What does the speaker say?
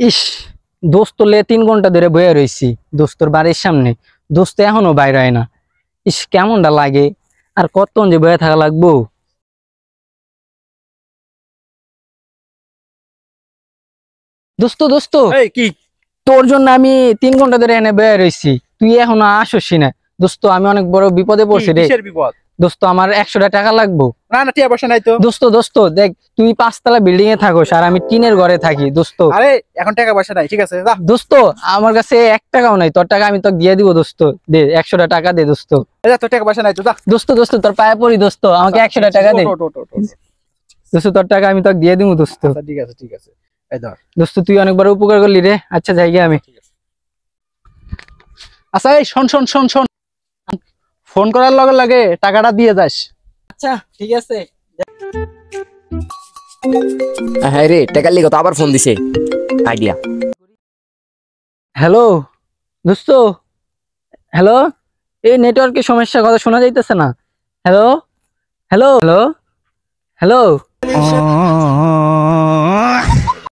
ইস, দোস্ত লে 3 ঘন্টা ধরে বয়ে রইছি দোস্তর বাড়ির সামনে। দোস্ত এখনো বাইরে হয় না। ইস, কেমনটা লাগে। আর কতক্ষণ যে বয়ে থাকা লাগবো। দোস্ত দোস্ত, এই কি তোর জন্য আমি 3 ঘন্টা ধরে এনে বয়ে রইছি, তুই এখনো আসছি না। দোস্ত, আমি অনেক বড় বিপদে পড়ছি রে। কিসের বিপদ? দোস্ত, আমার 100টা টাকা লাগবো। না না, টিয়া পয়সা নাই তো। দোস্ত দোস্ত দেখ, তুই 5 তলা বিল্ডিং এ থাকোস আর আমি টিনের ঘরে থাকি দোস্ত। আরে এখন টাকা পয়সা নাই, ঠিক আছে যা। দোস্ত, আমার কাছে 1 টাকাও নাই, তোর টাকা আমি তোকে দিয়ে দিব দোস্ত। দে 100টা টাকা দে দোস্ত। যা, তোর টাকা পয়সা নাই তো, যা। দোস্ত দোস্ত, তোর পায়ে পড়ি দোস্ত, আমাকে 100টা টাকা দে। ওঠ, ওঠ, ওঠ, ওঠ। দোস্ত, তোর টাকা আমি তোকে দিয়ে দিব দোস্ত। আচ্ছা ঠিক আছে, ঠিক আছে, এই ধর। দোস্ত, তুই অনেক বড় উপকার করলি রে। আচ্ছা, যাই গে আমি। আচ্ছা এই শোন শোন শোন শোন, ফোন করার লগে লাগে টাকাটা দিয়ে যাস। আচ্ছা, ঠিক আছে। হ্যাঁ রে, টাকার লিগে তো আবার ফোন দিছে। আইডিয়া। হ্যালো দোস্ত, হ্যালো। এই নেটওয়ার্কের সমস্যা, কথা শোনা যাইতেছে না। Hello hello hello hello.